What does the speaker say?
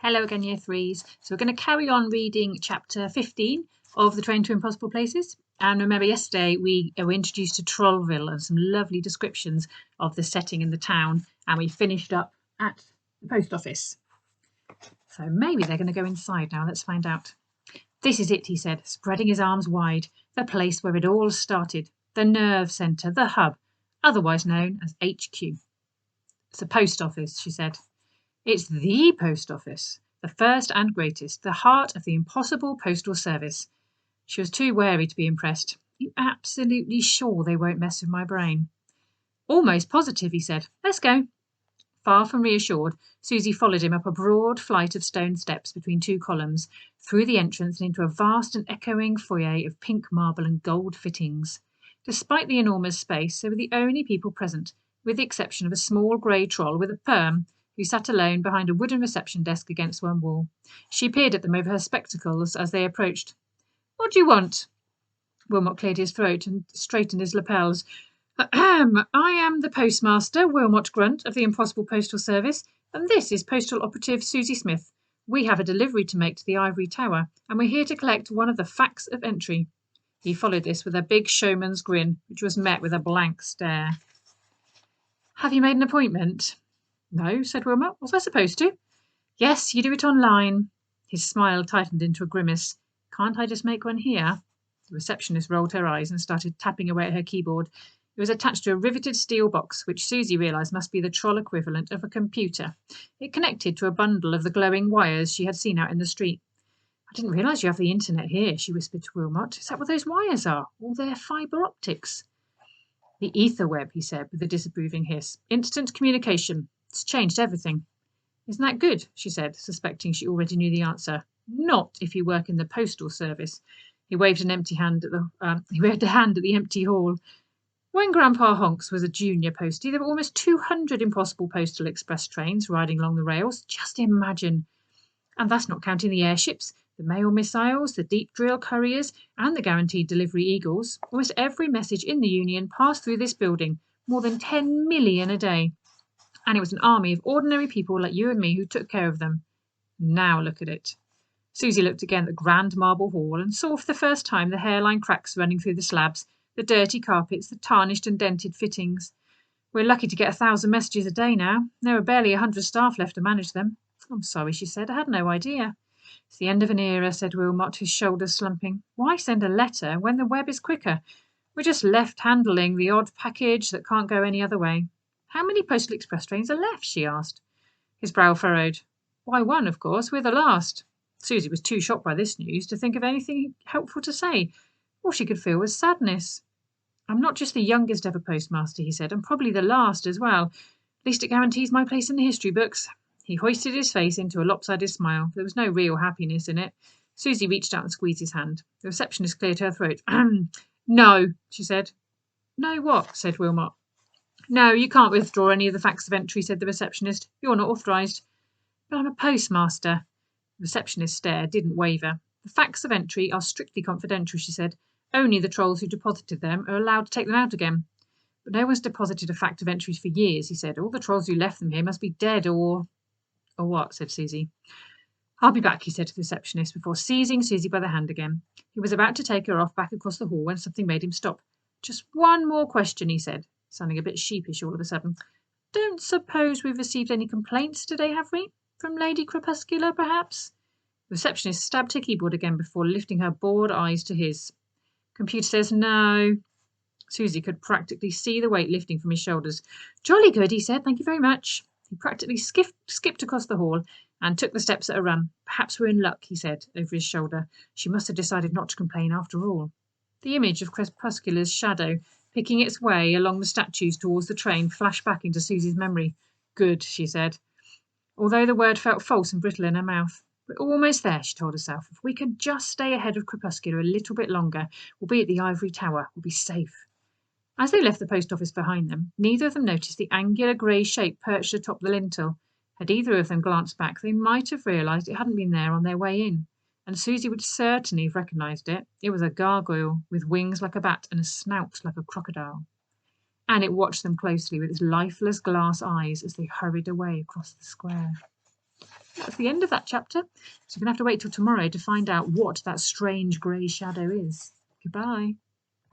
Hello again, Year 3s. So we're going to carry on reading chapter 15 of The Train to Impossible Places. And remember, yesterday we were introduced to Trollville and some lovely descriptions of the setting in the town. And we finished up at the post office. So maybe they're going to go inside now. Let's find out. This is it, he said, spreading his arms wide. The place where it all started. The nerve centre, the hub, otherwise known as HQ. It's the post office, she said. It's the post office, the first and greatest, the heart of the impossible postal service. She was too wary to be impressed. You absolutely sure they won't mess with my brain? Almost positive, he said. Let's go. Far from reassured, Susie followed him up a broad flight of stone steps between two columns, through the entrance and into a vast and echoing foyer of pink marble and gold fittings. Despite the enormous space, they were the only people present, with the exception of a small grey troll with a perm, who sat alone behind a wooden reception desk against one wall. She peered at them over her spectacles as they approached. What do you want? Wilmot cleared his throat and straightened his lapels. I am the postmaster, Wilmot Grunt, of the Impossible Postal Service, and this is Postal Operative Susie Smith. We have a delivery to make to the Ivory Tower, and we're here to collect one of the facts of entry. He followed this with a big showman's grin, which was met with a blank stare. Have you made an appointment? No, said Wilmot. Was I supposed to? Yes, you do it online. His smile tightened into a grimace. Can't I just make one here? The receptionist rolled her eyes and started tapping away at her keyboard. It was attached to a riveted steel box, which Susie realised must be the troll equivalent of a computer. It connected to a bundle of the glowing wires she had seen out in the street. I didn't realise you have the internet here, she whispered to Wilmot. Is that what those wires are? All their fibre optics? The ether web, he said, with a disapproving hiss. Instant communication. It's changed everything. Isn't that good? She said, suspecting she already knew the answer. Not if you work in the postal service. He waved a hand at the empty hall. When Grandpa Honks was a junior postie, there were almost 200 impossible postal express trains riding along the rails. Just imagine. And that's not counting the airships, the mail missiles, the deep drill couriers, and the guaranteed delivery eagles. Almost every message in the Union passed through this building, more than 10 million a day. And it was an army of ordinary people like you and me who took care of them. Now look at it. Susie looked again at the grand marble hall and saw for the first time the hairline cracks running through the slabs, the dirty carpets, the tarnished and dented fittings. We're lucky to get 1,000 messages a day now. There are barely 100 staff left to manage them. I'm sorry, she said. I had no idea. It's the end of an era, said Wilmot, his shoulders slumping. Why send a letter when the web is quicker? We're just left handling the odd package that can't go any other way. How many postal express trains are left? She asked. His brow furrowed. Why, one, of course. We're the last. Susie was too shocked by this news to think of anything helpful to say. All she could feel was sadness. I'm not just the youngest ever postmaster, he said. I'm probably the last as well. At least it guarantees my place in the history books. He hoisted his face into a lopsided smile. There was no real happiness in it. Susie reached out and squeezed his hand. The receptionist cleared her throat. No, she said. No what? Said Wilmot. No, you can't withdraw any of the facts of entry, said the receptionist. You're not authorised. But I'm a postmaster. The receptionist stared, didn't waver. The facts of entry are strictly confidential, she said. Only the trolls who deposited them are allowed to take them out again. But no one's deposited a fact of entry for years, he said. All the trolls who left them here must be dead or what? Said Susie. I'll be back, he said to the receptionist, before seizing Susie by the hand again. He was about to take her off back across the hall when something made him stop. Just one more question, he said, sounding a bit sheepish all of a sudden. Don't suppose we've received any complaints today, have we? From Lady Crepuscular, perhaps? The receptionist stabbed her keyboard again before lifting her bored eyes to his. Computer says no. Susie could practically see the weight lifting from his shoulders. Jolly good, he said. Thank you very much. He practically skipped across the hall and took the steps at a run. Perhaps we're in luck, he said, over his shoulder. She must have decided not to complain after all. The image of Crepuscular's shadow picking its way along the statues towards the train flashed back into Susie's memory. Good, she said, although the word felt false and brittle in her mouth. We're almost there, she told herself. If we can just stay ahead of Crepuscular a little bit longer, we'll be at the Ivory Tower. We'll be safe. As they left the post office behind them, neither of them noticed the angular grey shape perched atop the lintel. Had either of them glanced back, they might have realised it hadn't been there on their way in, and Susie would certainly have recognised it. It was a gargoyle, with wings like a bat and a snout like a crocodile. And it watched them closely with its lifeless glass eyes as they hurried away across the square. That's the end of that chapter. So you're going to have to wait till tomorrow to find out what that strange grey shadow is. Goodbye.